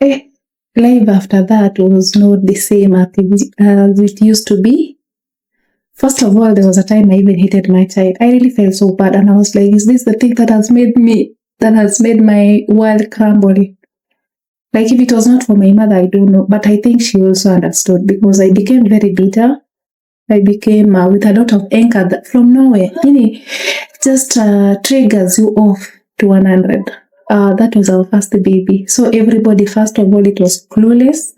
Life after that was not the same as it used to be. First of all, there was a time I even hated my child. I really felt so bad, and I was like, is this the thing that has made my world crumble? Like, if it was not for my mother, I don't know. But I think she also understood, because I became very bitter. I became with a lot of anger that from nowhere. Just triggers you off to 100. That was our first baby. So everybody, first of all, it was clueless.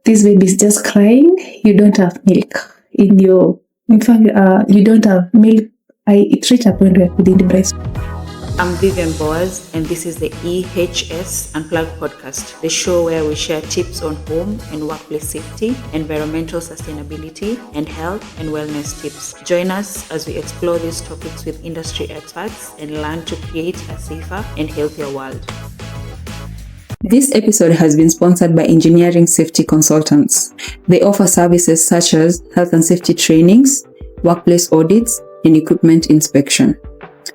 This baby is just crying. You don't have milk in fact, you don't have milk. It reached a point where I couldn't breast. I'm Vivian Boaz, and this is the EHS Unplugged podcast, the show where we share tips on home and workplace safety, environmental sustainability, and health and wellness tips. Join us as we explore these topics with industry experts and learn to create a safer and healthier world. This episode has been sponsored by Engineering Safety Consultants. They offer services such as health and safety trainings, workplace audits, and equipment inspection.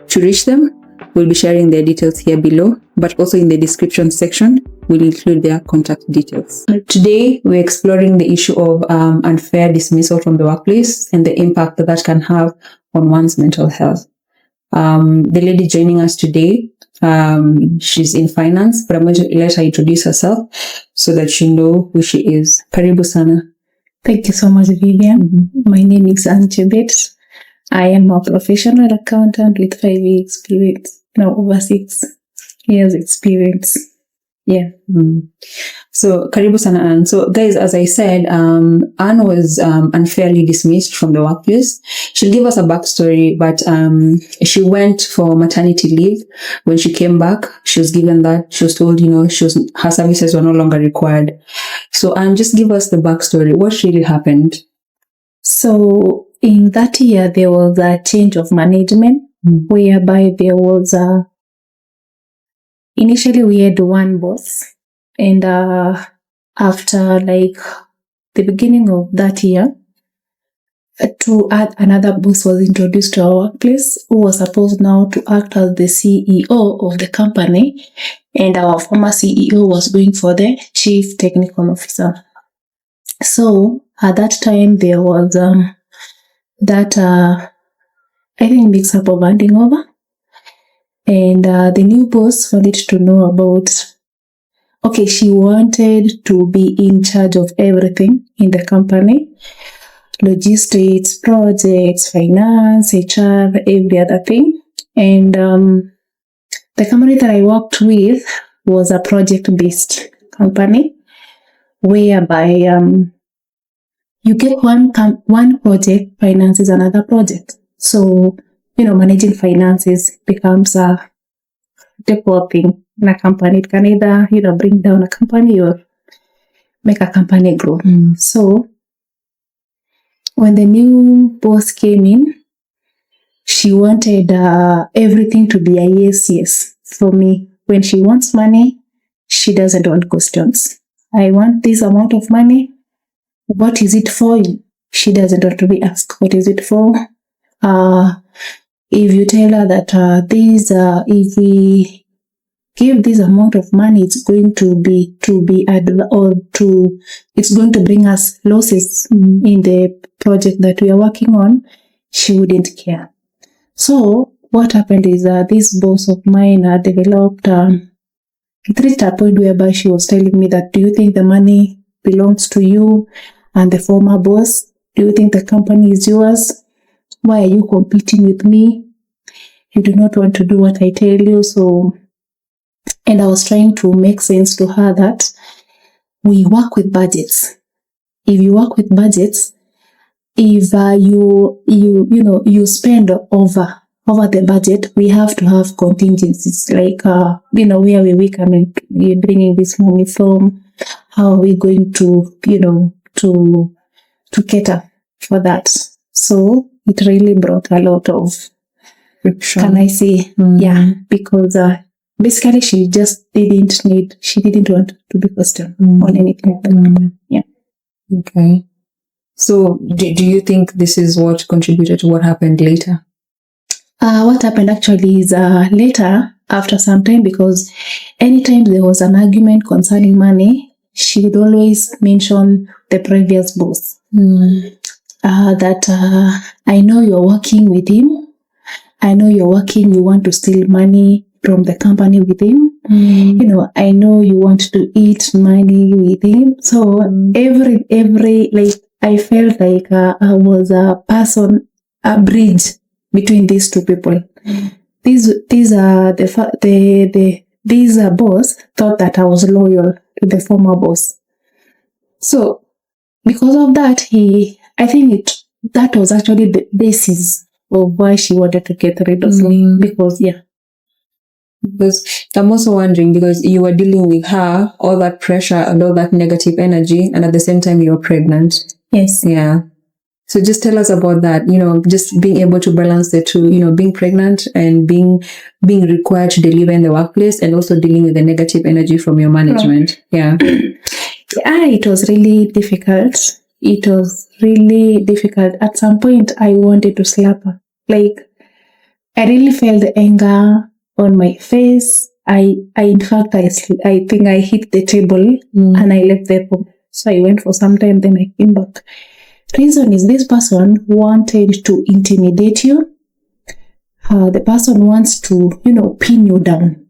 To reach them, we'll be sharing their details here below, but also in the description section, we'll include their contact details. Today, we're exploring the issue of unfair dismissal from the workplace and the impact that can have on one's mental health. The lady joining us today, she's in finance, but I'm going to let her introduce herself so that you know who she is. Karibu sana. Thank you so much, Vivian. My name is Anchebet. I am a professional accountant with 5 years experience. No, over 6 years experience. Yeah. So, karibu sana, Anne. So, guys, as I said, Anne was unfairly dismissed from the workplace. She'll give us a backstory, but she went for maternity leave. When she came back, she was given that. She was told, her services were no longer required. So, Anne, just give us the backstory. What really happened? So, in that year, there was a change of management, whereby there was initially we had one boss, and after like the beginning of that year, to add another boss was introduced to our workplace, who was supposed now to act as the CEO of the company, and our former CEO was going for the chief technical officer. So at that time, there was that I think mix up of handing over, and the new boss wanted to know about, she wanted to be in charge of everything in the company: logistics, projects, finance, HR, every other thing. And the company that I worked with was a project-based company, whereby you get one project, finances another project. So, managing finances becomes a difficult thing in a company. It can either, bring down a company or make a company grow. So, when the new boss came in, she wanted everything to be a yes for me. When she wants money, she doesn't want questions. I want this amount of money. What is it for? She doesn't want to be asked, what is it for? If you tell her that if we give this amount of money, it's going it's going to bring us losses in the project that we are working on, she wouldn't care. So what happened is this boss of mine developed, it reached a point whereby she was telling me that, do you think the money belongs to you and the former boss? Do you think the company is yours? Why are you competing with me? You do not want to do what I tell you. So, and I was trying to make sense to her that we work with budgets. If you work with budgets, if you spend over the budget, we have to have contingencies, like where we can be bringing this money from. How are we going to to cater for that? So it really brought a lot of friction. Can I say? Yeah, because basically she didn't want to be questioned on anything. Yeah. Okay. So do you think this is what contributed to what happened later? What happened actually is later, after some time, because anytime there was an argument concerning money, she would always mention the previous boss. That I know you're working with him. I know you want to steal money from the company with him. I know you want to eat money with him. So every like, I felt like I was a bridge between these two people. These boss thought that I was loyal to the former boss. So because of that, I think that was actually the basis of why she wanted to get rid of me. Because I'm also wondering, because you were dealing with her, all that pressure and all that negative energy, and at the same time you were pregnant. Yes. Yeah. So just tell us about that, just being able to balance the two, being pregnant and being required to deliver in the workplace, and also dealing with the negative energy from your management. Yeah. It was really difficult. At some point, I wanted to slap her. Like, I really felt the anger on my face. I think I hit the table and I left the room. So I went for some time, then I came back. Reason is, this person wanted to intimidate you. The person wants to, pin you down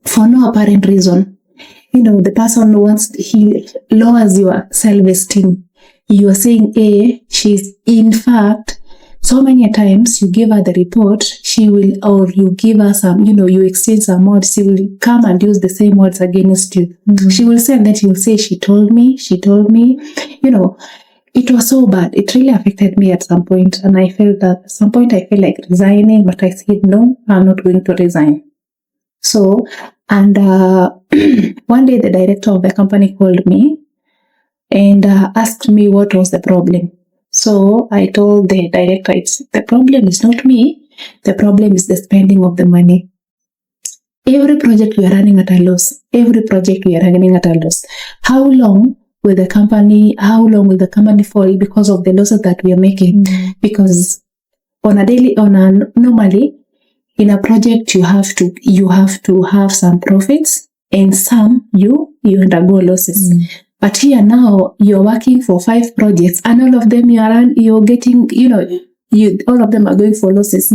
for no apparent reason. The person he lowers your self-esteem. You are saying she's, in fact, so many times you give her the report, she will, or you give her some, you exchange some words, she will come and use the same words against you. She will say, and then she will say, she told me. It was so bad. It really affected me at some point. And I felt that at some point I felt like resigning, but I said, no, I'm not going to resign. So, and one day the director of the company called me and asked me what was the problem. So I told the director, the problem is not me. The problem is the spending of the money. Every project we are running at a loss. How long will the company fall because of the losses that we are making? Because normally in a project you have to have some profits, and some you undergo losses. But here now you're working for 5 projects, and all of them you're getting, all of them are going for losses,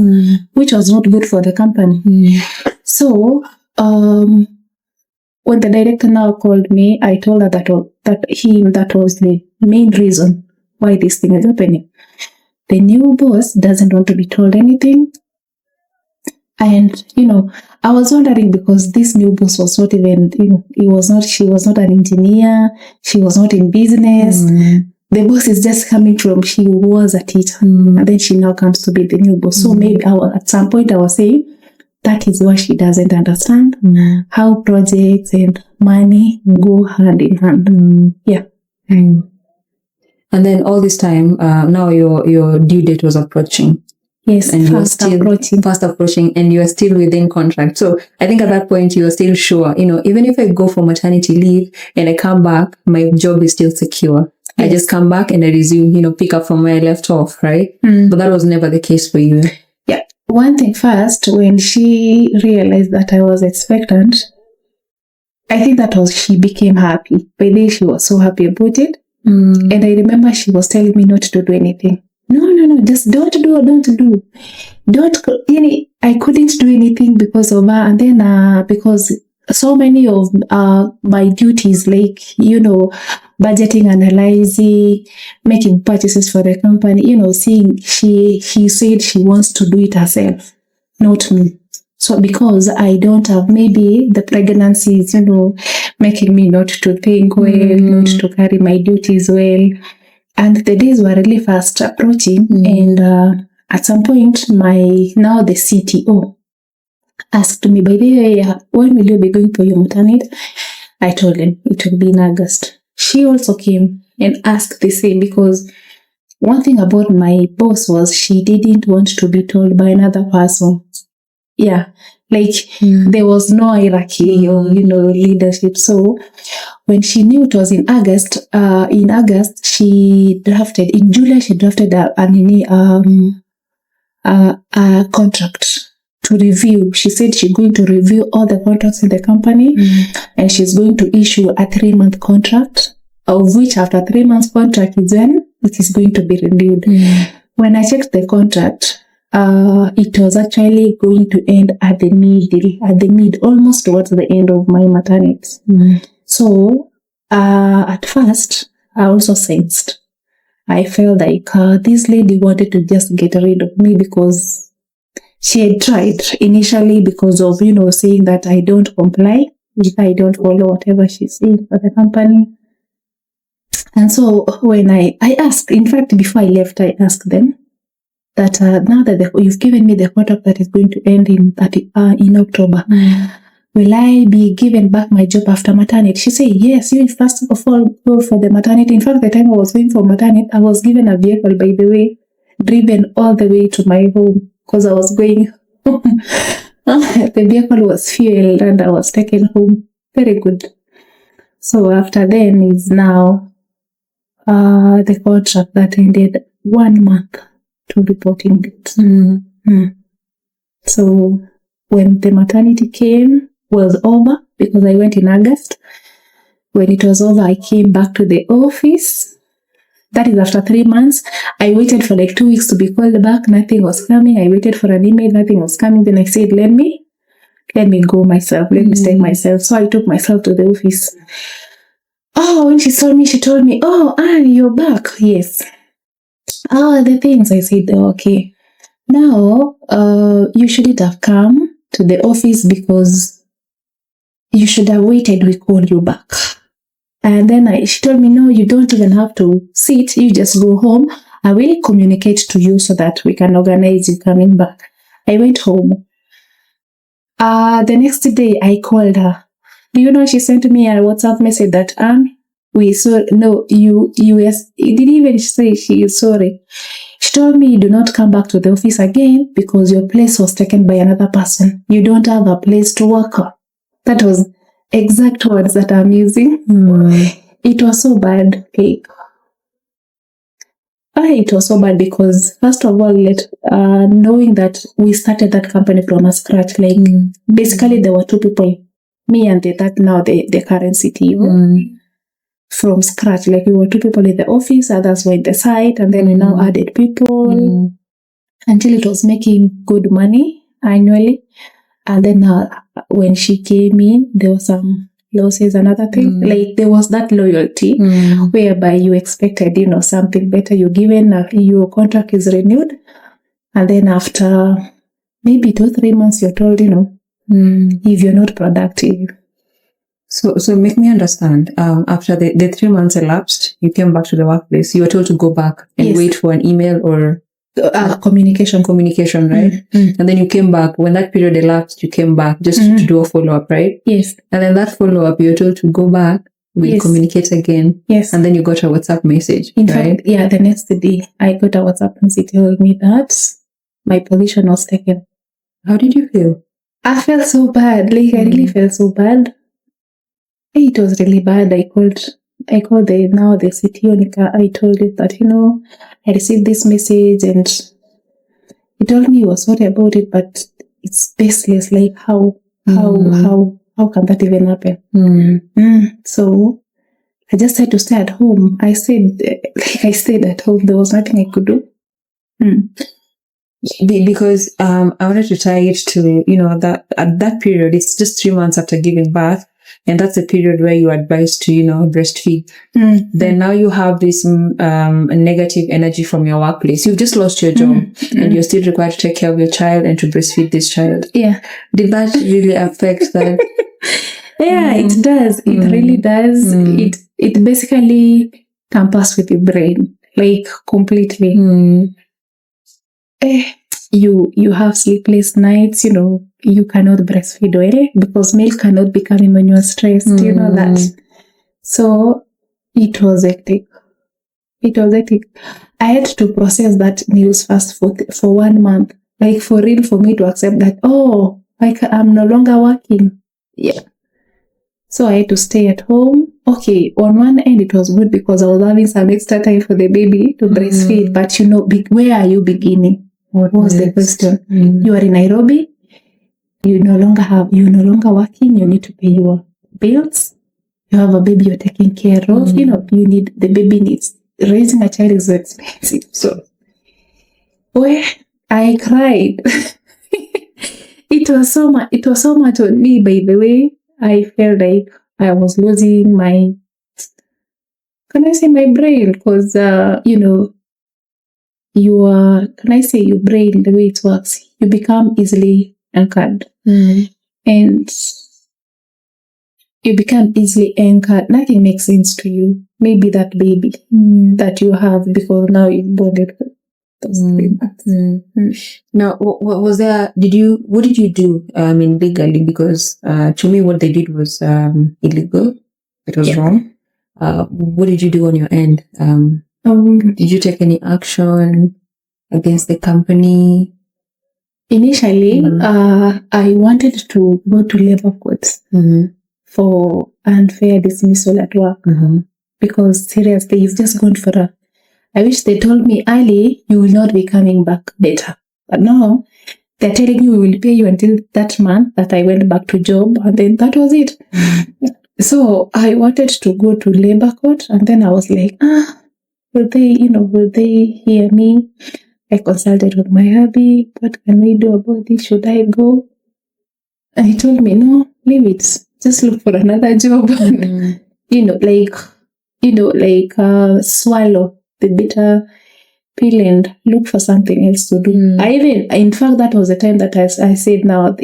which was not good for the company. So when the director now called me, I told her that was the main reason why this thing is happening. The new boss doesn't want to be told anything. And, I was wondering, because this new boss was not even, she was not an engineer. She was not in business. The boss is just coming from, she was a teacher. And then she now comes to be the new boss. So maybe at some point I was saying, that is why she doesn't understand how projects and money go hand in hand. Yeah. And then all this time, now your due date was approaching. Yes, and fast approaching, and you are still within contract. So I think at that point you are still sure, even if I go for maternity leave and I come back, my job is still secure. Yes. I just come back and I resume, pick up from where I left off, right? But that was never the case for you. Yeah. One thing first, when she realized that I was expectant, I think she became happy. By then she was so happy about it. And I remember she was telling me not to do anything. No, just don't do. I couldn't do anything because of her. And then because so many of my duties, like, budgeting, analyzing, making purchases for the company, seeing, she said she wants to do it herself, not me. So because I don't have, maybe the pregnancy is, making me not to think well, not to carry my duties well. And the days were really fast approaching. And at some point, now the CTO asked me, by the way, when will you be going for your maternity? I told him it will be in August. She also came and asked the same, because one thing about my boss was she didn't want to be told by another person. Yeah, like there was no hierarchy or, leadership. So when she knew it was in August, in July, she drafted a contract to review. She said she's going to review all the contracts in the company, and she's going to issue a 3-month contract, of which after 3 months contract is when it is going to be renewed. When I checked the contract, it was actually going to end at the mid, almost towards the end of my maternity. So at first, I also sensed. I felt like this lady wanted to just get rid of me because she had tried initially because of, saying that I don't comply, if I don't follow whatever she's saying for the company. And so when I asked, in fact, before I left, I asked them that now that you've given me the contract that is going to end in October, will I be given back my job after maternity? She said, yes, you first of all go for the maternity. In fact, the time I was going for maternity, I was given a vehicle, by the way, driven all the way to my home because I was going home. The vehicle was fueled and I was taken home. Very good. So after then is now the contract that ended 1 month to reporting it. So when the maternity was over, because I went in August. When it was over, I came back to the office. That is after 3 months. I waited for like 2 weeks to be called back. Nothing was coming. I waited for an email. Nothing was coming. Then I said, let me go myself. Let me take myself. So I took myself to the office. Oh, when she told me, oh, Anne, you're back. Yes. The things. I said, okay. Now, you shouldn't have come to the office because you should have waited. We called you back. And then she told me, no, you don't even have to sit. You just go home. I will communicate to you so that we can organize you coming back. I went home. The next day, I called her. Do you know she sent me a WhatsApp message that, you didn't even say she is sorry. She told me, do not come back to the office again because your place was taken by another person. You don't have a place to work. That was exact words that I'm using. It was so bad. It was so bad because, first of all, knowing that we started that company from scratch, basically there were 2 people, me and the current CTO, from scratch. We were 2 people in the office, others were in the site, and then we now added people until it was making good money annually. And then when she came in, there was some losses, another thing. There was that loyalty whereby you expected, something better. You're given, your contract is renewed. And then after maybe 2-3 months, you're told, if you're not productive. So make me understand. After the 3 months elapsed, you came back to the workplace. You were told to go back and wait for an email or communication, right? And then you came back. When that period elapsed, you came back just to do a follow-up, right? Yes. And then that follow-up, you were told to go back, we'll communicate again. Yes. And then you got a WhatsApp message, In right? fact, the next day, I got a WhatsApp message telling me that my position was taken. How did you feel? I felt so bad. I really felt so bad. It was really bad. I called the CTO. I told it that, I received this message and he told me he was sorry about it, but it's baseless. How can that even happen? So I just had to stay at home. I stayed at home. There was nothing I could do. Because I wanted to tie it to, that at that period, it's just 3 months after giving birth. And that's the period where you are advised to, breastfeed. Then now you have this negative energy from your workplace. You've just lost your job and you're still required to take care of your child and to breastfeed this child. Yeah. Did that really affect that? Yeah, it does. It really does. It basically tampers with your brain, completely. You have sleepless nights, you cannot breastfeed well because milk cannot be coming when you're stressed, you know that. So it was hectic. I had to process that news first for 1 month, for real, for me to accept that, I'm no longer working. Yeah. So I had to stay at home. Okay, on one end it was good because I was having some extra time for the baby to breastfeed, but where are you beginning? What was the question? You are in Nairobi, you're no longer working, you need to pay your bills, you have a baby you're taking care of, the baby needs, raising a child is so expensive. So, I cried. It was so much on me, by the way. I felt like I was losing my brain, because, your brain, the way it works, you become easily anchored. And you become easily anchored. Nothing makes sense to you. Maybe that baby that you have, because now you've bonded with those 3 months. Now, what was there? What did you do? Legally, because to me, what they did was illegal. It was wrong. What did you do on your end? Did you take any action against the company? Initially, I wanted to go to labor courts for unfair dismissal at work, because seriously, it's just gone for I wish they told me early, you will not be coming back better. But now, they're telling you we will pay you until that month that I went back to job, and then that was it. So I wanted to go to labor court, and then I was like, will they hear me? I consulted with my hubby. What can we do about it? Should I go? And he told me, no, leave it. Just look for another job. Swallow the bitter pill and look for something else to do. In fact, that was the time that I said, now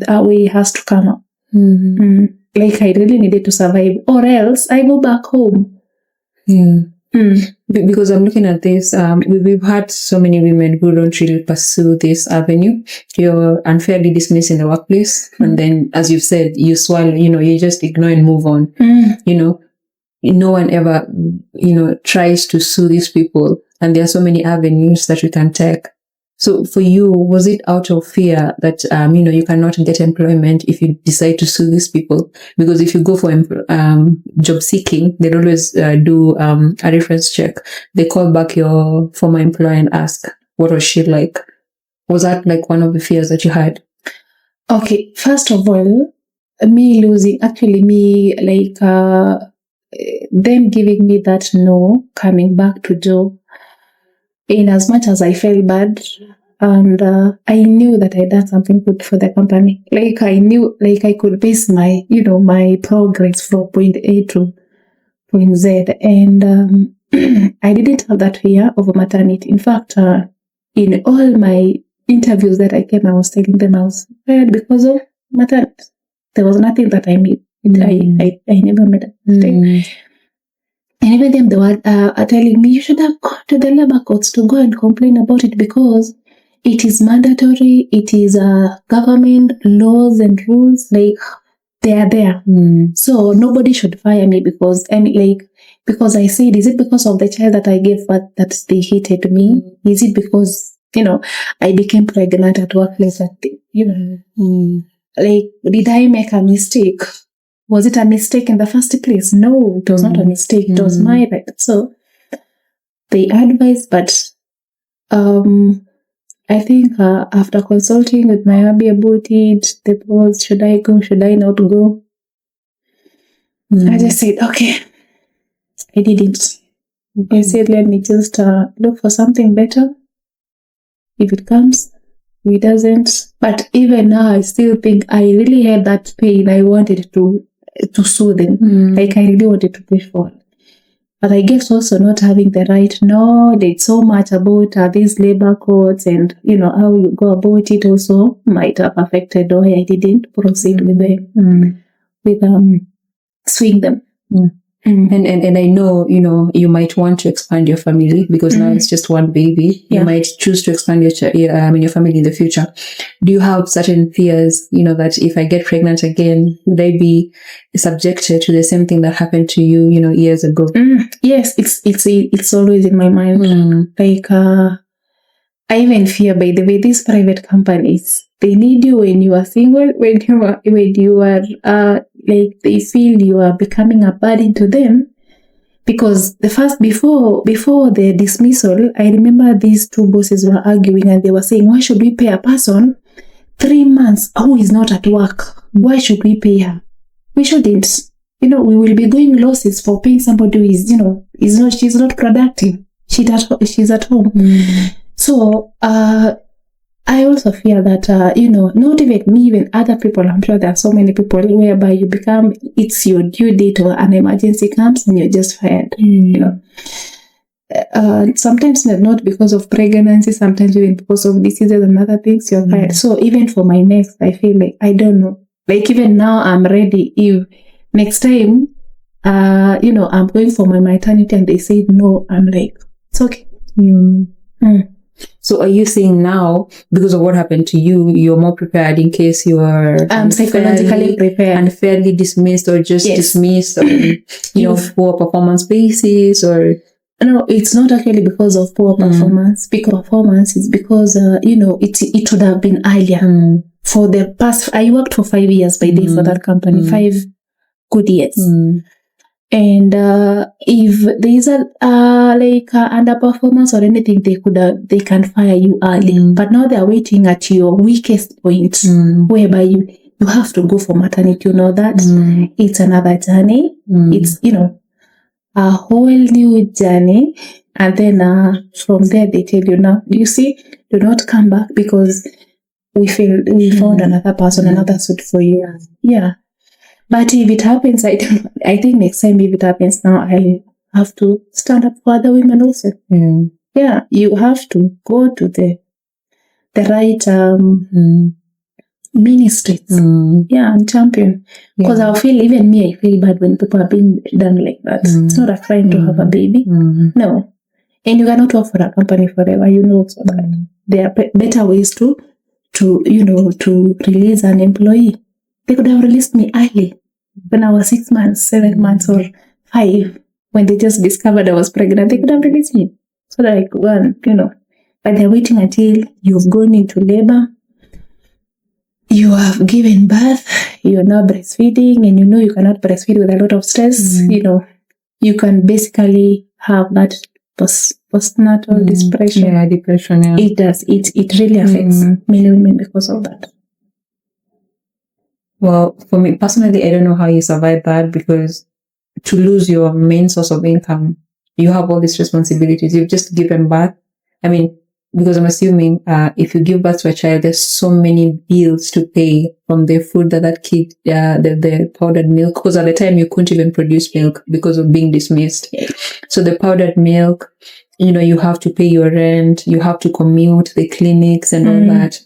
our way has to come up. I really needed to survive, or else I go back home. Because I'm looking at this, we've had so many women who don't really pursue this avenue. You're unfairly dismissed in the workplace, and then, as you've said, you swallow, you just ignore and move on. No one ever, tries to sue these people, and there are so many avenues that you can take. So for you, was it out of fear that, you cannot get employment if you decide to sue these people? Because if you go for job seeking, they'll always do a reference check. They call back your former employer and ask, what was she like? Was that like one of the fears that you had? Okay, first of all, them giving me that no, coming back to job, in as much as I felt bad, and I knew that I'd done something good for the company. I knew, I could base my, my progress from point A to point Z, and I didn't have that fear of maternity. In fact, in all my interviews that I came, I was telling them I was prepared because of maternity. There was nothing that I made. I never made a mistake. And even them, they were telling me, you should have gone to the labor courts to go and complain about it, because it is mandatory. It is government laws and rules. They are there. So nobody should fire me because I said, is it because of the child that I gave birth that they hated me? Is it because, I became pregnant at workplace? Did I make a mistake? Was it a mistake in the first place? No, it was not a mistake. It was my right. So they advised, but I think after consulting with my hubby about it, the was, should I go? Should I not go? I just said, okay. I didn't. I said, let me just look for something better. If it comes, if it doesn't. But even now, I still think I really had that pain. I wanted to sue them. I really wanted to push forward. But I guess also not having the right knowledge so much about these labor courts and, how you go about it also might have affected why I didn't proceed with them, suing them. And I know, you might want to expand your family because now it's just one baby. You might choose to expand your family in the future. Do you have certain fears, that if I get pregnant again, would I be subjected to the same thing that happened to you, years ago? Yes, it's always in my mind. I even fear, by the way, these private companies, they need you when you are single, when you are they feel you are becoming a burden to them. Because before the dismissal, I remember these two bosses were arguing and they were saying, why should we pay a person 3 months, who is not at work, why should we pay her? We shouldn't. We will be going losses for paying somebody who is, she's not productive. She's at home. So, I also fear that, not even me, even other people, I'm sure there are so many people whereby it's your due date or an emergency comes and you're just fired, sometimes not because of pregnancy, sometimes even because of diseases and other things, you're fired. So even for my next, I feel like, I don't know, like even now I'm ready. If next time, I'm going for my maternity and they say no, I'm like, it's okay. So are you saying now, because of what happened to you, you're more prepared in case you are psychologically prepared, unfairly dismissed or just dismissed on, poor performance basis? Or no, it's not actually because of poor performance. Performance is because it would have been earlier. For the past, I worked for 5 years by day for that company, 5 good years. And if there is a underperformance or anything, they can fire you early. But now they are waiting at your weakest point, whereby you have to go for maternity. You know that it's another journey. It's a whole new journey, and then from there they tell you, now you see, do not come back because we found another person, another suit for you. Yeah. But if it happens, I think next time if it happens now, I have to stand up for other women also. Yeah, you have to go to the right ministries. And champion. Because I feel bad when people are being done like that. It's not a crime to have a baby. No. And you cannot work for a company forever, so that there are better ways to release an employee. They could have released me early when I was 6 months, 7 months, or 5. When they just discovered I was pregnant, they could have released me. So that I could go, but they're waiting until you've gone into labor, you have given birth, you're now breastfeeding, and you cannot breastfeed with a lot of stress. You can basically have that postnatal depression. Yeah, depression. Yeah. It does. It really affects many women because of that. Well, for me personally, I don't know how you survive that, because to lose your main source of income, you have all these responsibilities. You've just given birth. I mean, because I'm assuming if you give birth to a child, there's so many bills to pay, from the food that kid, the powdered milk, because at the time you couldn't even produce milk because of being dismissed. So the powdered milk, you have to pay your rent, you have to commute, the clinics and all that.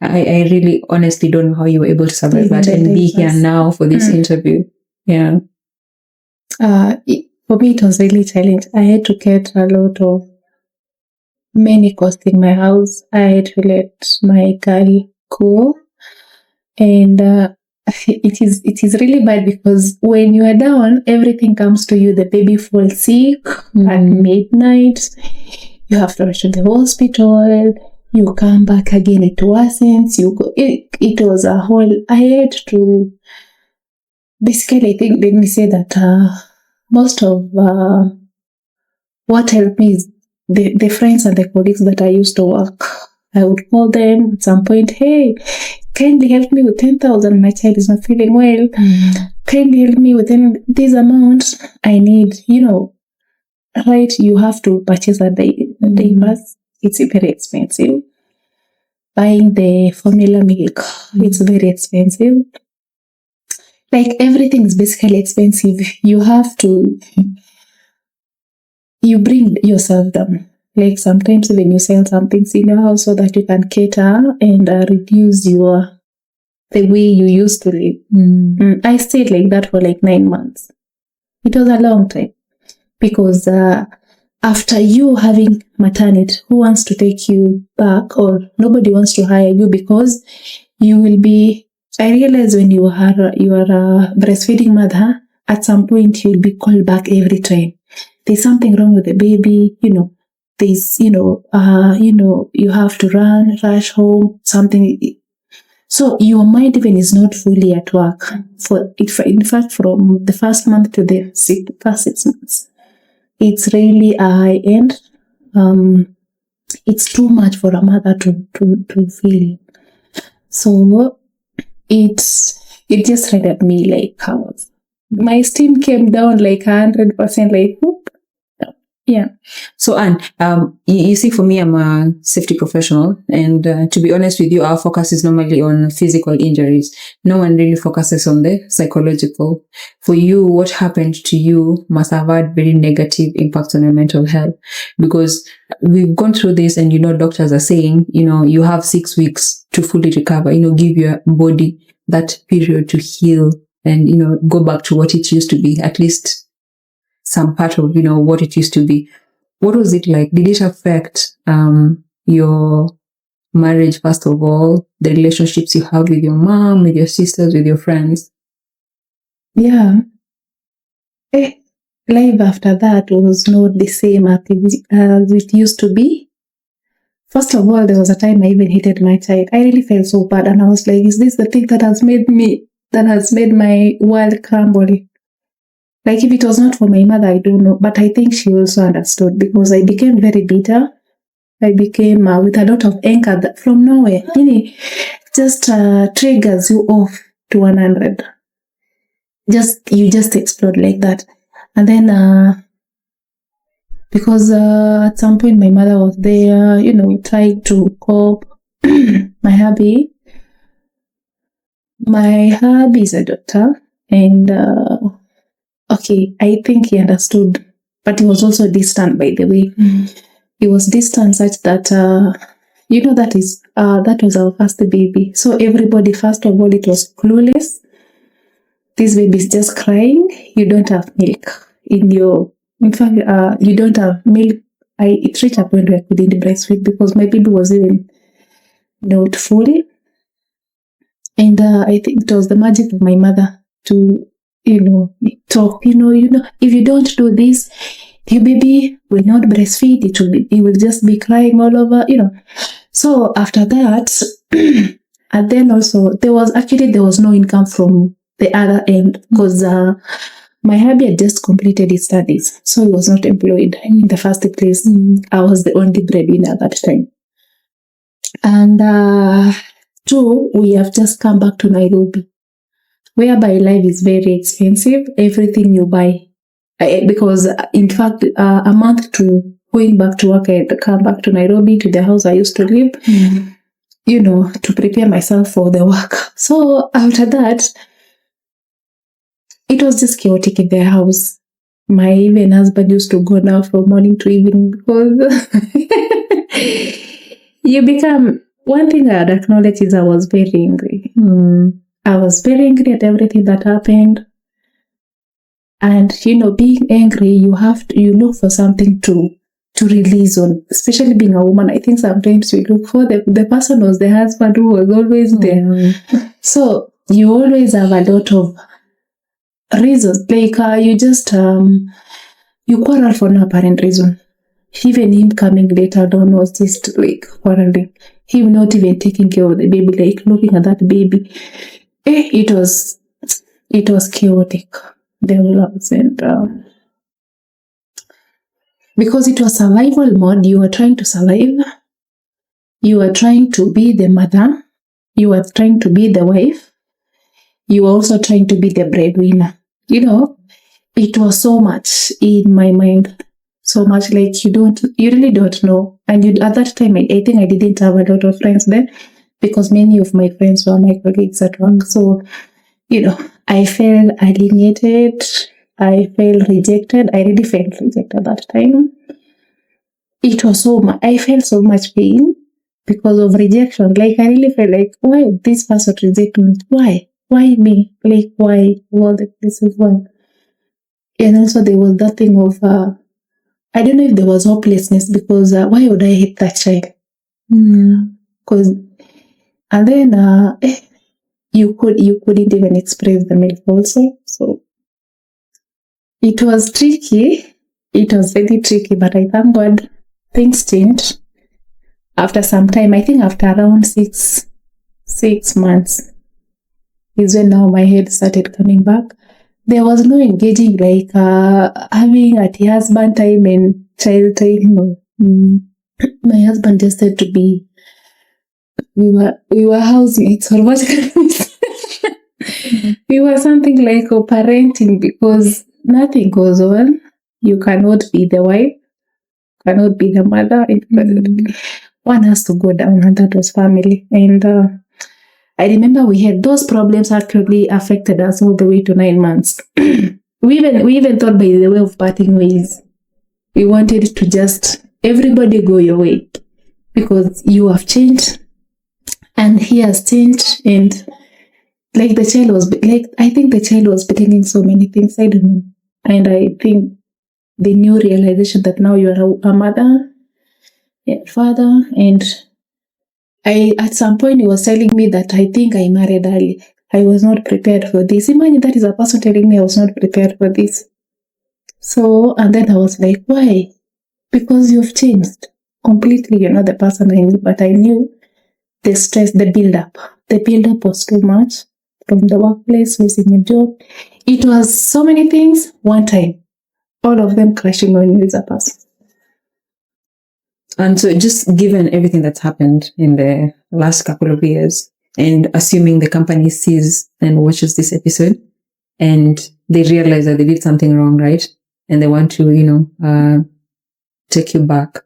I really honestly don't know how you were able to survive that and be here now for this interview. Yeah. For me, it was really challenging. I had to get a lot of many costs in my house. I had to let my girl go. And it is really bad, because when you are down, everything comes to you. The baby falls sick at midnight. You have to rush to the hospital. You come back again, it worsens. It was a whole. I had to basically, I think, let me say that most of what helped me is the friends and the colleagues that I used to work. I would call them at some point, hey, kindly help me with 10,000. My child is not feeling well. Kindly help me with this amount. I need, right? You have to purchase a day pass. It's very expensive. Buying the formula milk, it's very expensive. Like, everything is basically expensive. You have to, you bring yourself down. Like, sometimes when you sell some things in your house so that you can cater and reduce the way you used to live. I stayed like that for like 9 months. It was a long time, because after you having maternity, who wants to take you back, or nobody wants to hire you, because you will be, I realize when you are a breastfeeding mother, at some point you'll be called back every time. There's something wrong with the baby, there's, you have to rush home, something. So your mind even is not fully at work. In fact, from the first month to the first 6 months. It's really a high end. It's too much for a mother to feel. So it just rendered me like chaos. My steam came down like 100%, like whoop. Yeah. So, Anne, you see, for me, I'm a safety professional, and to be honest with you, our focus is normally on physical injuries. No one really focuses on the psychological. For you, what happened to you must have had very negative impact on your mental health, because we've gone through this, and doctors are saying, you have 6 weeks to fully recover. Give your body that period to heal and go back to what it used to be, at least some part of what it used to be. What was it like? Did it affect your marriage, first of all, the relationships you have with your mom, with your sisters, with your friends? Yeah. Life after that was not the same as it used to be. First of all, there was a time I even hated my child. I really felt so bad, and I was like, is this the thing that has made my world crumble? Like, if it was not for my mother, I don't know. But I think she also understood, because I became very bitter. I became with a lot of anger that from nowhere. Just triggers you off to 100. You just explode like that. And then, because at some point my mother was there, trying to cope. My hubby is a doctor, and okay, I think he understood, but he was also distant, by the way. He was distant such that, that was our first baby. So everybody, first of all, it was clueless. This baby is just crying. You don't have milk in fact, you don't have milk. It reached a point where I couldn't breastfeed because my baby was even not fully. And I think it was the magic of my mother to, talk, if you don't do this, your baby will not breastfeed. It will just be crying all over, So after that, and then also there was no income from the other end, because my hubby had just completed his studies, so he was not employed in the first place. I was the only breadwinner at that time. And two, we have just come back to Nairobi, whereby life is very expensive. Everything you buy, because in fact, a month to going back to work, I had to come back to Nairobi, to the house I used to live, to prepare myself for the work. So after that, it was just chaotic in their house. My even husband used to go now from morning to evening, because you become, one thing I'd acknowledge is I was very angry. I was very angry at everything that happened. And, being angry, you look for something to release on, especially being a woman. I think sometimes you look for the person was the husband who was always there. So you always have a lot of reasons. Like, you just, you quarrel for no apparent reason. Even him coming later on was just like quarreling. Him not even taking care of the baby, like looking at that baby. It was chaotic. There was, and because it was survival mode, you were trying to survive. You were trying to be the mother. You were trying to be the wife. You were also trying to be the breadwinner. It was so much in my mind. So much, like you really don't know. And at that time, I think I didn't have a lot of friends then, because many of my friends were my colleagues at work. So, I felt alienated. I felt rejected. I really felt rejected at that time. It was so much. I felt so much pain because of rejection. Like, I really felt like, why this person reject me? Why? Why me? Like, why? All the places, why? And also there was that thing of, I don't know if there was hopelessness, because why would I hate that child? Because, and then you couldn't even express the milk also. So it was tricky. It was very tricky, but I thank God things changed after some time. I think after around 6 months is when now my head started coming back. There was no engaging, like having at husband time and child time. My husband just had to be we were housemates, or what can we say? We were something like co-parenting because nothing goes on. You cannot be the wife, cannot be the mother. One has to go down, and that was family. And I remember we had those problems actually affected us all the way to 9 months. we even thought, by the way, of parting ways. We wanted to just everybody go your way because you have changed and he has changed, and like the child was like, I think the child was beginning so many things. I don't know. And I think the new realization that now you are a mother, a father, and at some point he was telling me that I think I married early. I was not prepared for this. Imagine that is a person telling me I was not prepared for this. So, and then I was like, why? Because you've changed completely. You're not the person I knew, but I knew the stress, the build-up. The build-up was too much from the workplace, losing a job. It was so many things one time, all of them crashing on you as a person. And so, just given everything that's happened in the last couple of years, and assuming the company sees and watches this episode, and they realize that they did something wrong, right? And they want to, take you back,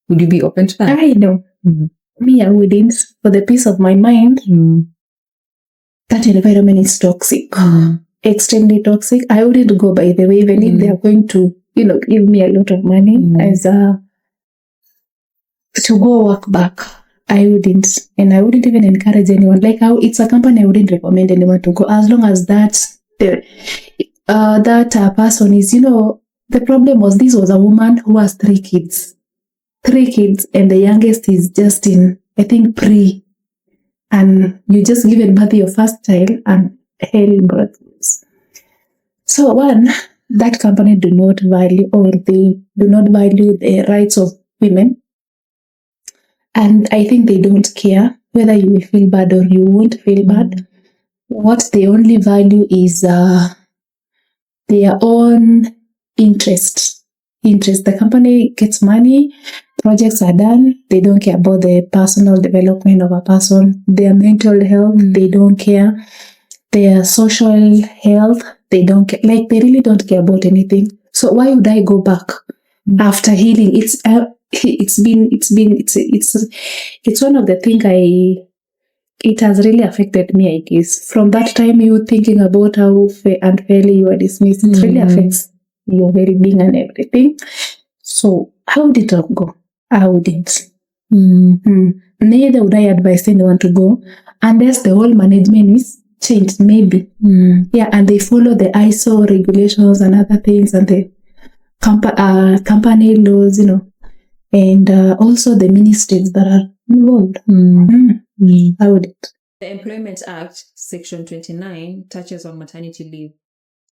would you be open to that? I know. Me, I wouldn't. For the peace of my mind, that environment is toxic. Extremely toxic. I wouldn't go, by the way, even if they are going to, give me a lot of money as to go work back. I wouldn't. And I wouldn't even encourage anyone. Like, how it's a company I wouldn't recommend anyone to go, as long as that person is, the problem was, this was a woman who has 3 kids. 3 kids, and the youngest is just in, I think, pre. And you just given birth to your first child, and hell breaks. So one, that company do not value, or they do not value the rights of women. And I think they don't care whether you will feel bad or you won't feel bad. What they only value is their own interest. The company gets money, projects are done, they don't care about the personal development of a person, their mental health, they don't care, their social health, they don't care. Like, they really don't care about anything. So why would I go back after healing? It's one of the things it has really affected me, I guess. From that time, you thinking about how unfairly you are dismissed, it really affects your well-being and everything. So how did it go? I wouldn't. Neither would I advise anyone to go unless the whole management is changed, maybe. Yeah, and they follow the ISO regulations and other things, and the company laws, and also the ministries that are involved. I wouldn't. The Employment Act, Section 29, touches on maternity leave.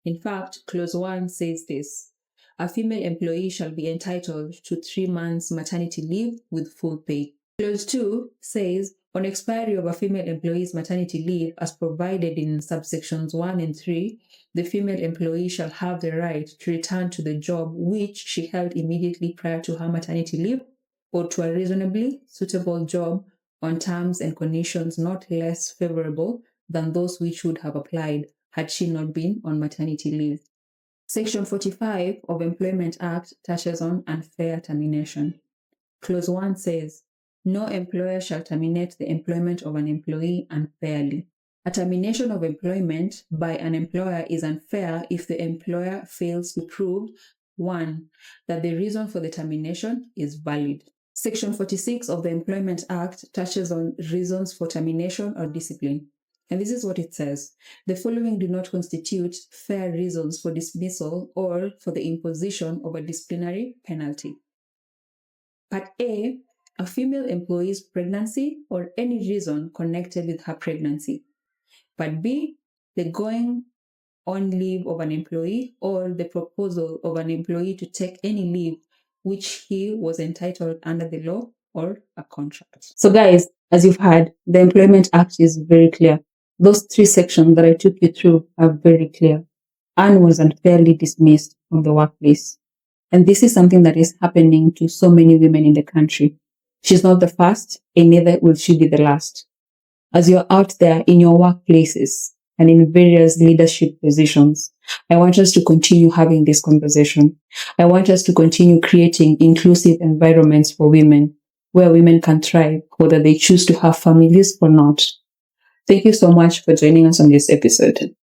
In fact, Clause 1 says this: a female employee shall be entitled to 3 months maternity leave with full pay. Clause 2 says, on expiry of a female employee's maternity leave as provided in subsections 1 and 3, the female employee shall have the right to return to the job which she held immediately prior to her maternity leave, or to a reasonably suitable job on terms and conditions not less favorable than those which would have applied had she not been on maternity leave. Section 45 of Employment Act touches on unfair termination. Clause 1 says, no employer shall terminate the employment of an employee unfairly. A termination of employment by an employer is unfair if the employer fails to prove 1. that the reason for the termination is valid. Section 46 of the Employment Act touches on reasons for termination or discipline. And this is what it says: the following do not constitute fair reasons for dismissal or for the imposition of a disciplinary penalty. Part A, a female employee's pregnancy or any reason connected with her pregnancy. Part B, the going on leave of an employee or the proposal of an employee to take any leave which he was entitled under the law or a contract. So guys, as you've heard, the Employment Act is very clear. Those 3 sections that I took you through are very clear. Anne was unfairly dismissed from the workplace. And this is something that is happening to so many women in the country. She's not the first, and neither will she be the last. As you're out there in your workplaces and in various leadership positions, I want us to continue having this conversation. I want us to continue creating inclusive environments for women, where women can thrive, whether they choose to have families or not. Thank you so much for joining us on this episode.